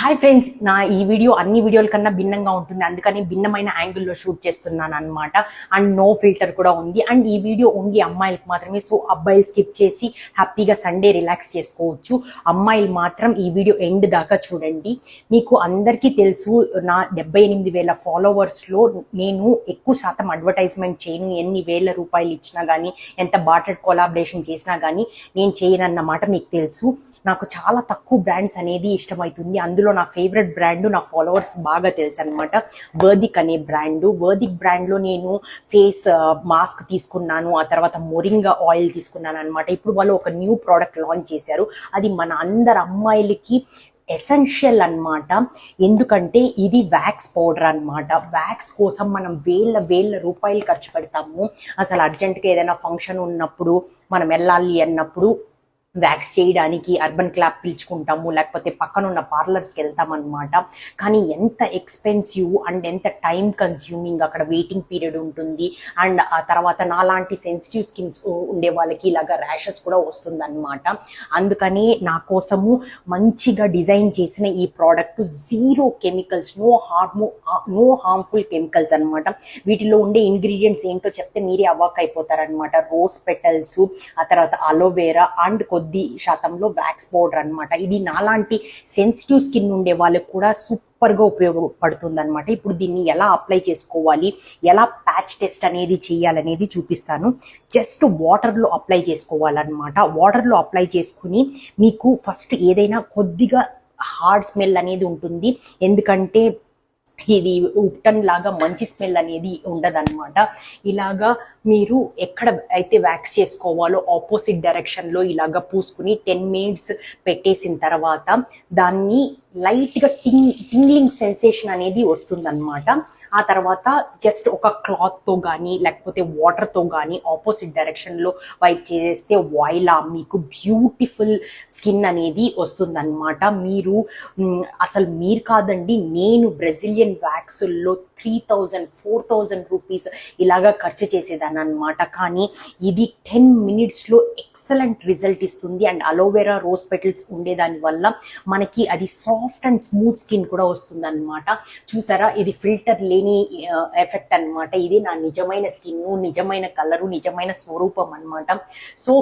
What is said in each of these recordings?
Hi friends, నా ఈ video అన్ని వీడియోల కన్నా భిన్నంగా ఉంటుంది. అందుకని భిన్నమైన యాంగిల్లో షూట్ చేస్తున్నాను అనమాట. అండ్ నో ఫిల్టర్ కూడా ఉంది. అండ్ ఈ వీడియో ఓన్లీ అమ్మాయిలకు మాత్రమే. సో అబ్బాయిలు స్కిప్ చేసి హ్యాపీగా సండే రిలాక్స్ చేసుకోవచ్చు. అమ్మాయిలు మాత్రం ఈ వీడియో ఎండ్ దాకా చూడండి. మీకు అందరికీ తెలుసు, నా 78,000 ఫాలోవర్స్లో నేను ఎక్కువ శాతం అడ్వర్టైజ్మెంట్ చేయను. ఎన్ని వేల రూపాయలు ఇచ్చినా కానీ, ఎంత బాటెడ్ కొలాబరేషన్ చేసినా కానీ నేను చేయనన్నమాట మీకు తెలుసు. నాకు చాలా తక్కువ బ్రాండ్స్ అనేది ఇష్టమవుతుంది. అందులో నా ఫేవరెట్ బ్రాండ్ నా ఫాలోవర్స్ బాగా తెలుసు అనమాట, వర్దిక్ అనే బ్రాండ్. వర్దిక్ బ్రాండ్లో నేను ఫేస్ మాస్క్ తీసుకున్నాను, ఆ తర్వాత మొరింగా ఆయిల్ తీసుకున్నాను అనమాట. ఇప్పుడు వాళ్ళు ఒక న్యూ ప్రోడక్ట్ లాంచ్ చేశారు. అది మన అందరు అమ్మాయిలకి ఎసెన్షియల్ అన్నమాట. ఎందుకంటే ఇది వ్యాక్స్ పౌడర్ అన్నమాట. వ్యాక్స్ కోసం మనం వేల రూపాయలు ఖర్చు పెడతాము. అసలు అర్జెంట్గా ఏదైనా ఫంక్షన్ ఉన్నప్పుడు మనం వెళ్ళాలి అన్నప్పుడు వ్యాక్స్ చేయడానికి అర్బన్ క్లాప్ పిలుచుకుంటాము, లేకపోతే పక్కన ఉన్న పార్లర్స్కి వెళ్తామన్నమాట. కానీ ఎంత ఎక్స్పెన్సివ్ అండ్ ఎంత టైం కన్స్యూమింగ్, అక్కడ వెయిటింగ్ పీరియడ్ ఉంటుంది. అండ్ ఆ తర్వాత నాలాంటి సెన్సిటివ్ స్కిన్స్ ఉండే వాళ్ళకి ఇలాగా ర్యాషెస్ కూడా వస్తుందన్నమాట. అందుకని నా కోసము మంచిగా డిజైన్ చేసిన ఈ product zero chemicals, no harmful chemicals అనమాట. వీటిలో ఉండే ఇంగ్రీడియంట్స్ ఏంటో చెప్తే మీరే అవాక్ అయిపోతారనమాట. రోజ్ పెటల్స్, ఆ తర్వాత అలోవేరా అండ్ కొద్ది శాతంలో వ్యాక్స్ పౌడర్ అనమాట. ఇది నాలాంటి సెన్సిటివ్ స్కిన్ ఉండే వాళ్ళకి కూడా సూపర్గా ఉపయోగపడుతుంది అనమాట. ఇప్పుడు దీన్ని ఎలా అప్లై చేసుకోవాలి, ఎలా ప్యాచ్ టెస్ట్ అనేది చేయాలనేది చూపిస్తాను. జస్ట్ వాటర్లో అప్లై చేసుకోవాలన్నమాట. వాటర్లో అప్లై చేసుకుని మీకు ఫస్ట్ ఏదైనా కొద్దిగా హార్డ్ స్మెల్ అనేది ఉంటుంది. ఎందుకంటే ఇది ఉప్టన్ లాగా మంచి స్మెల్ అనేది ఉండదన్నమాట. ఇలాగా మీరు ఎక్కడ అయితే వ్యాక్స్ చేసుకోవాలో ఆపోజిట్ డైరెక్షన్లో ఇలాగా పూసుకుని 10 minutes పెట్టేసిన తర్వాత దాన్ని లైట్గా టింగ్లింగ్ సెన్సేషన్ అనేది వస్తుందన్నమాట. ఆ తర్వాత జస్ట్ ఒక క్లాత్తో కానీ లేకపోతే వాటర్తో కానీ ఆపోజిట్ డైరెక్షన్లో వైప్ చేస్తే వాయిలా మీకు బ్యూటిఫుల్ స్కిన్ అనేది వస్తుందన్నమాట. మీరు కాదండి, నేను బ్రెజిలియన్ వ్యాక్సుల్లో 3,000-4,000 రూపీస్ ఇలాగా ఖర్చు చేసేదాన్ని అనమాట. కానీ ఇది 10 minutesలో ఎక్సలెంట్ రిజల్ట్ ఇస్తుంది. అండ్ అలోవెరా, రోజ్ పెటల్స్ ఉండేదాని వల్ల మనకి అది సాఫ్ట్ అండ్ స్మూత్ స్కిన్ కూడా వస్తుంది అనమాట. చూసారా, ఇది ఫిల్టర్ లేని ఎఫెక్ట్ అనమాట. ఇది నా నిజమైన స్కిన్, నిజమైన కలరు, నిజమైన స్వరూపం అనమాట. సో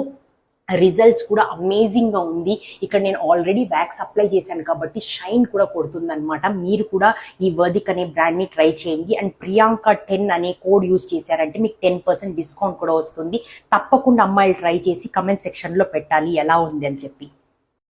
రిజల్ట్స్ కూడా అమేజింగ్గా ఉంది. ఇక్కడ నేను ఆల్రెడీ వ్యాక్స్ అప్లై చేశాను కాబట్టి షైన్ కూడా కొడుతుంది అనమాట. మీరు కూడా ఈ వర్దిక్ అనే బ్రాండ్ని ట్రై చేయండి. అండ్ ప్రియాంక 10 అనే కోడ్ యూజ్ చేశారంటే మీకు 10% డిస్కౌంట్ కూడా వస్తుంది. తప్పకుండా అమ్మాయిలు ట్రై చేసి కమెంట్ సెక్షన్లో పెట్టాలి ఎలా ఉంది అని చెప్పి.